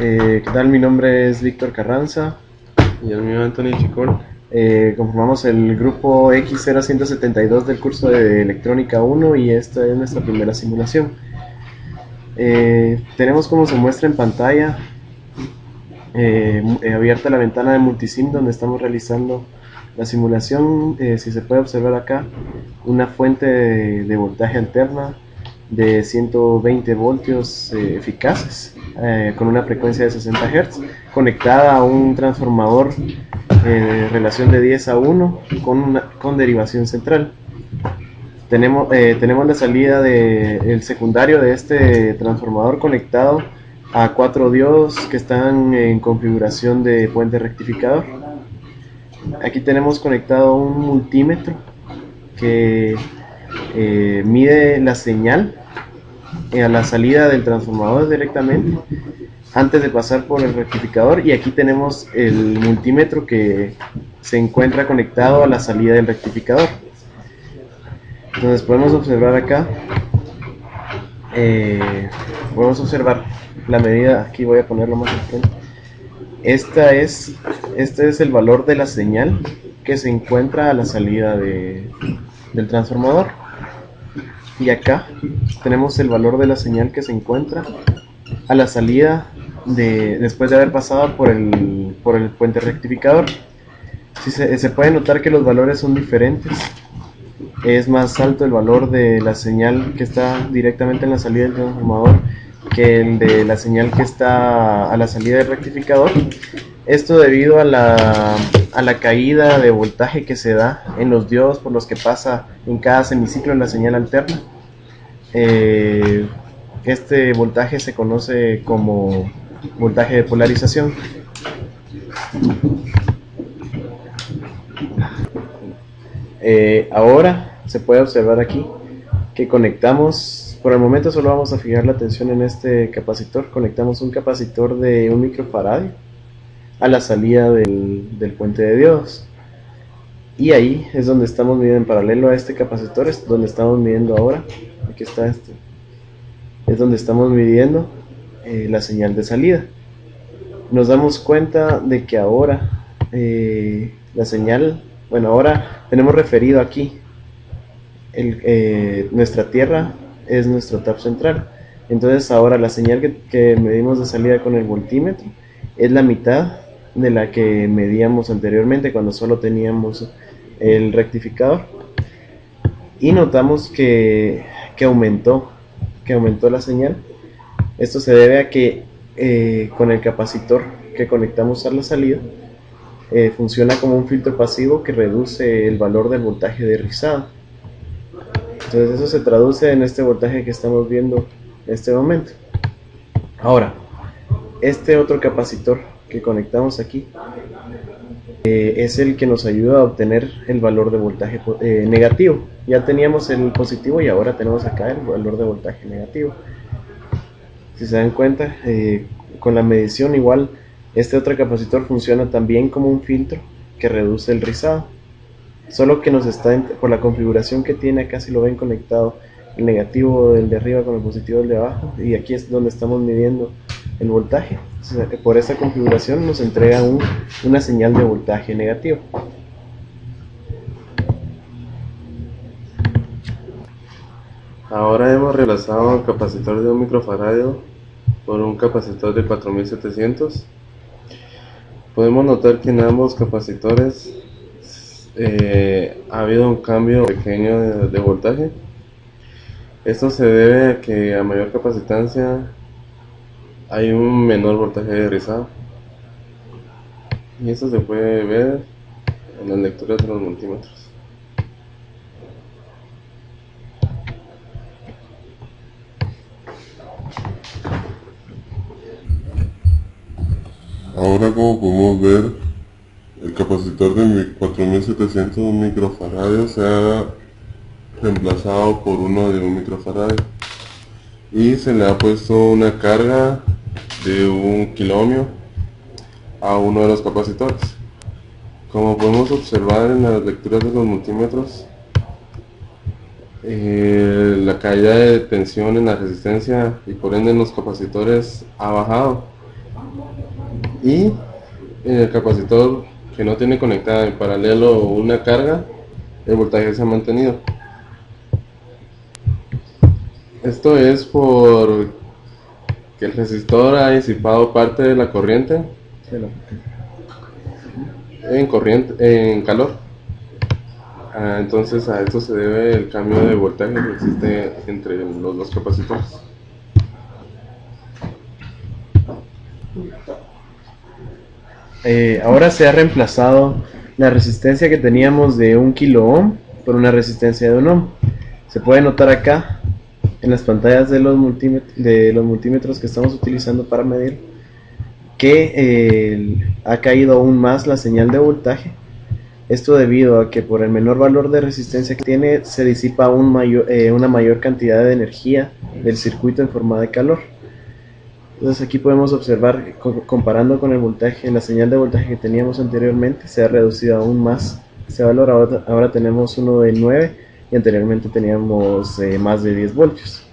¿Qué tal? Mi nombre es Víctor Carranza. Y el mío, Anthony Chicol. Conformamos el grupo X0172 del curso de Electrónica 1 y esta es nuestra primera simulación. Tenemos, como se muestra en pantalla, abierta la ventana de Multisim donde estamos realizando la simulación. Si se puede observar acá, una fuente de voltaje alterna de 120 voltios eficaces con una frecuencia de 60 Hz conectada a un transformador de relación de 10 a 1 con derivación central. Tenemos la salida del secundario de este transformador conectado a 4 diodos que están en configuración de puente rectificador. Aquí tenemos conectado un multímetro que mide la señal a la salida del transformador directamente antes de pasar por el rectificador, y aquí tenemos el multímetro que se encuentra conectado a la salida del rectificador. Entonces podemos observar acá, podemos observar la medida. Aquí voy a ponerlo más al frente. Este es el valor de la señal que se encuentra a la salida del transformador, y acá tenemos el valor de la señal que se encuentra a la salida después de haber pasado por el puente rectificador. Se puede notar que los valores son diferentes. Es más alto el valor de la señal que está directamente en la salida del transformador que el de la señal que está a la salida del rectificador. Esto debido a la caída de voltaje que se da en los diodos por los que pasa en cada semiciclo en la señal alterna. Este voltaje se conoce como voltaje de polarización. Ahora se puede observar aquí que conectamos, por el momento solo vamos a fijar la atención en este capacitor. Conectamos un capacitor de 1 microfaradio a la salida del puente de diodos, y ahí es donde estamos midiendo, en paralelo a este capacitor es donde estamos midiendo ahora. Aquí está es donde estamos midiendo la señal de salida. Nos damos cuenta de que ahora la señal, bueno, ahora tenemos referido aquí nuestra tierra es nuestro tap central. Entonces ahora la señal que medimos de salida con el voltímetro es la mitad de la que medíamos anteriormente cuando solo teníamos el rectificador, y notamos que aumentó la señal. Esto se debe a que con el capacitor que conectamos a la salida funciona como un filtro pasivo que reduce el valor del voltaje de rizado. Entonces eso se traduce en este voltaje que estamos viendo en este momento. Ahora, este otro capacitor que conectamos aquí es el que nos ayuda a obtener el valor de voltaje negativo. Ya teníamos el positivo y ahora tenemos acá el valor de voltaje negativo. Si se dan cuenta, con la medición igual, este otro capacitor funciona también como un filtro que reduce el rizado. Solo que por la configuración que tiene acá, si lo ven conectado, el negativo del de arriba con el positivo del de abajo, y aquí es donde estamos midiendo el voltaje. Por esta configuración nos entrega una señal de voltaje negativo. Ahora hemos reemplazado el capacitor de 1 microfaradio por un capacitor de 4700. Podemos notar que en ambos capacitores ha habido un cambio pequeño de voltaje. Esto se debe a que a mayor capacitancia hay un menor voltaje de rizado, y esto se puede ver en las lecturas de los multímetros. Ahora, como podemos ver, el capacitor de 4700 microfaradio se ha reemplazado por uno de 1 microfaradio, y se le ha puesto una carga de 1 kiloohmio a uno de los capacitores. Como podemos observar en las lecturas de los multímetros, la caída de tensión en la resistencia y por ende en los capacitores ha bajado, Y en el capacitor que no tiene conectada en paralelo una carga, el voltaje se ha mantenido. Esto es por que el resistor ha disipado parte de la corriente en calor. Entonces a esto se debe el cambio de voltaje que existe entre los dos capacitores. Ahora se ha reemplazado la resistencia que teníamos de 1 kilo ohm por una resistencia de 1 ohm. Se puede notar acá en las pantallas de los multímetros que estamos utilizando para medir que ha caído aún más la señal de voltaje. Esto debido a que por el menor valor de resistencia que tiene se disipa una mayor cantidad de energía del circuito en forma de calor. Entonces aquí podemos observar, comparando con el voltaje, la señal de voltaje que teníamos anteriormente se ha reducido aún más este valor. Ahora tenemos uno de 9 y anteriormente teníamos más de 10 voltios.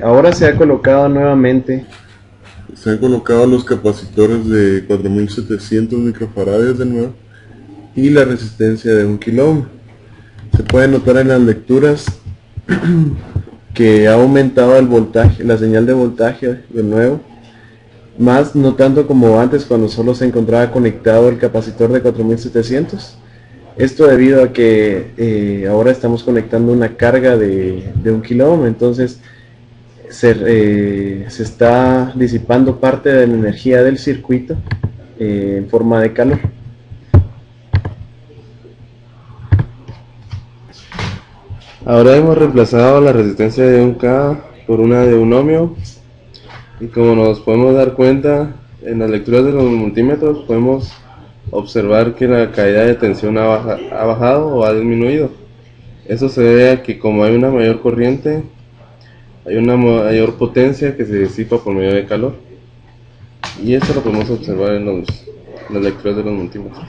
Ahora se ha colocado nuevamente. Se han colocado los capacitores de 4700 microfaradios de nuevo y la resistencia de 1 kilo ohm. Se puede notar en las lecturas que ha aumentado el voltaje, la señal de voltaje de nuevo, más no tanto como antes cuando solo se encontraba conectado el capacitor de 4700. Esto debido a que ahora estamos conectando una carga de 1 kilo ohm, entonces se está disipando parte de la energía del circuito en forma de calor. Ahora hemos reemplazado la resistencia de 1K por una de 1 ohmio, y como nos podemos dar cuenta en las lecturas de los multímetros, podemos observar que la caída de tensión ha bajado o ha disminuido. Eso se debe a que como hay una mayor corriente, hay una mayor potencia que se disipa por medio de calor, y esto lo podemos observar en las lecturas de los multímetros.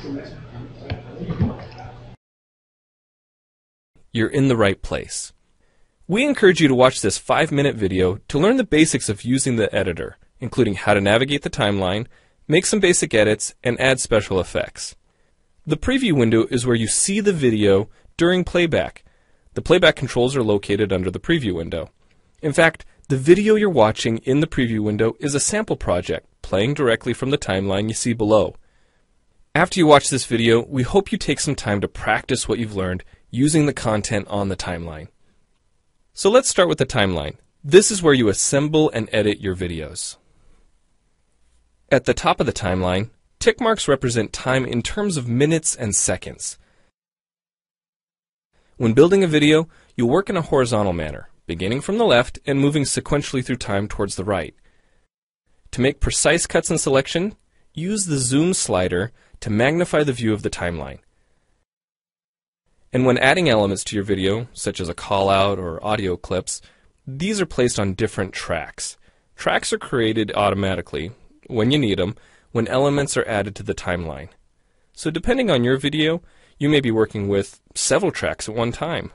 You're in the right place. We encourage you to watch this 5-minute video to learn the basics of using the editor, including how to navigate the timeline, make some basic edits, and add special effects. The preview window is where you see the video during playback. The playback controls are located under the preview window. In fact, the video you're watching in the preview window is a sample project playing directly from the timeline you see below. After you watch this video, we hope you take some time to practice what you've learned using the content on the timeline. So let's start with the timeline. This is where you assemble and edit your videos. At the top of the timeline, tick marks represent time in terms of minutes and seconds. When building a video, you'll work in a horizontal manner, beginning from the left and moving sequentially through time towards the right. To make precise cuts and selection, use the zoom slider to magnify the view of the timeline. And when adding elements to your video, such as a call-out or audio clips, these are placed on different tracks. Tracks are created automatically, when you need them, when elements are added to the timeline. So depending on your video, you may be working with several tracks at one time.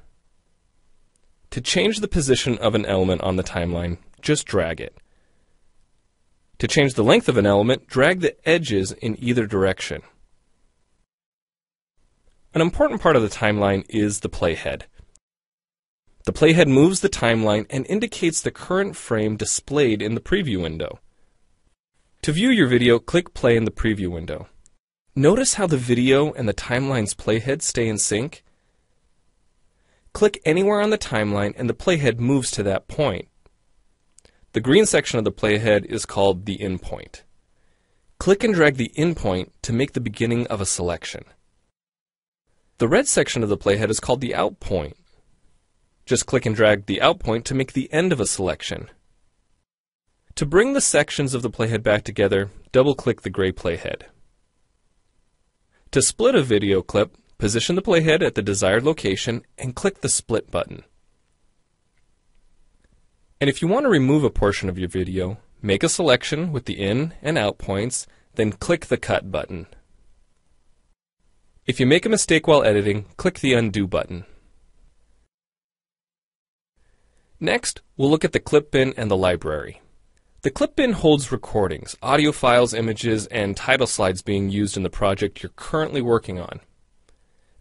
To change the position of an element on the timeline, just drag it. To change the length of an element, drag the edges in either direction. An important part of the timeline is the playhead. The playhead moves the timeline and indicates the current frame displayed in the preview window. To view your video, click play in the preview window. Notice how the video and the timeline's playhead stay in sync? Click anywhere on the timeline and the playhead moves to that point. The green section of the playhead is called the in point. Click and drag the in point to make the beginning of a selection. The red section of the playhead is called the out point. Just click and drag the out point to make the end of a selection. To bring the sections of the playhead back together, double-click the gray playhead. To split a video clip, position the playhead at the desired location and click the split button. And if you want to remove a portion of your video, make a selection with the in and out points, then click the cut button. If you make a mistake while editing, click the undo button. Next, we'll look at the clip bin and the library. The clip bin holds recordings, audio files, images, and title slides being used in the project you're currently working on.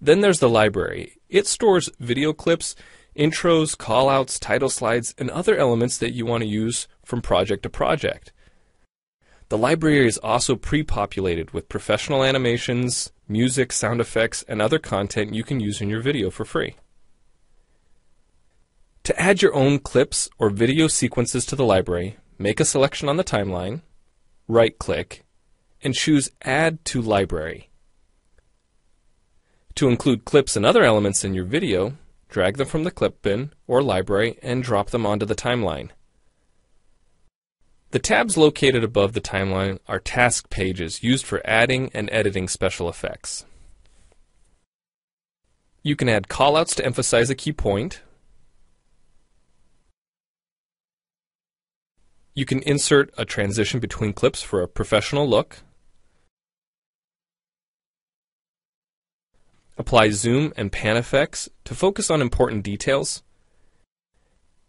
Then there's the library. It stores video clips, intros, callouts, title slides, and other elements that you want to use from project to project. The library is also pre-populated with professional animations, music, sound effects, and other content you can use in your video for free. To add your own clips or video sequences to the library, make a selection on the timeline, right-click, and choose Add to Library. To include clips and other elements in your video, drag them from the clip bin or library and drop them onto the timeline. The tabs located above the timeline are task pages used for adding and editing special effects. You can add callouts to emphasize a key point. You can insert a transition between clips for a professional look. Apply zoom and pan effects to focus on important details.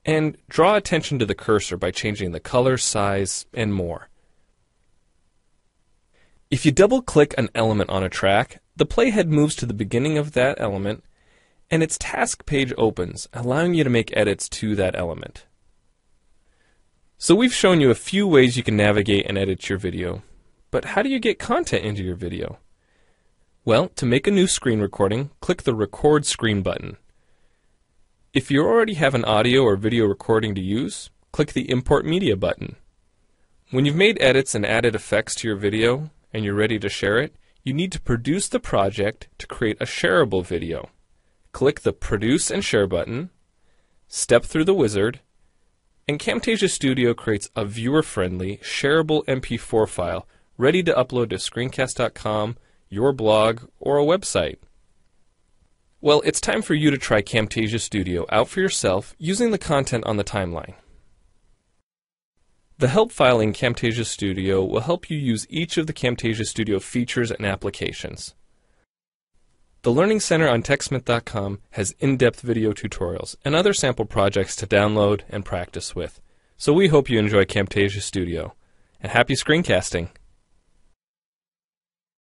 And draw attention to the cursor by changing the color, size, and more. If you double-click an element on a track, the playhead moves to the beginning of that element, and its task page opens, allowing you to make edits to that element. So we've shown you a few ways you can navigate and edit your video. But how do you get content into your video? Well, to make a new screen recording, click the Record Screen button. If you already have an audio or video recording to use, click the Import Media button. When you've made edits and added effects to your video and you're ready to share it, you need to produce the project to create a shareable video. Click the Produce and Share button, step through the wizard, and Camtasia Studio creates a viewer-friendly, shareable MP4 file ready to upload to Screencast.com, your blog, or a website. Well, it's time for you to try Camtasia Studio out for yourself using the content on the timeline. The help file in Camtasia Studio will help you use each of the Camtasia Studio features and applications. The Learning Center on TechSmith.com has in-depth video tutorials and other sample projects to download and practice with. So we hope you enjoy Camtasia Studio. And happy screencasting!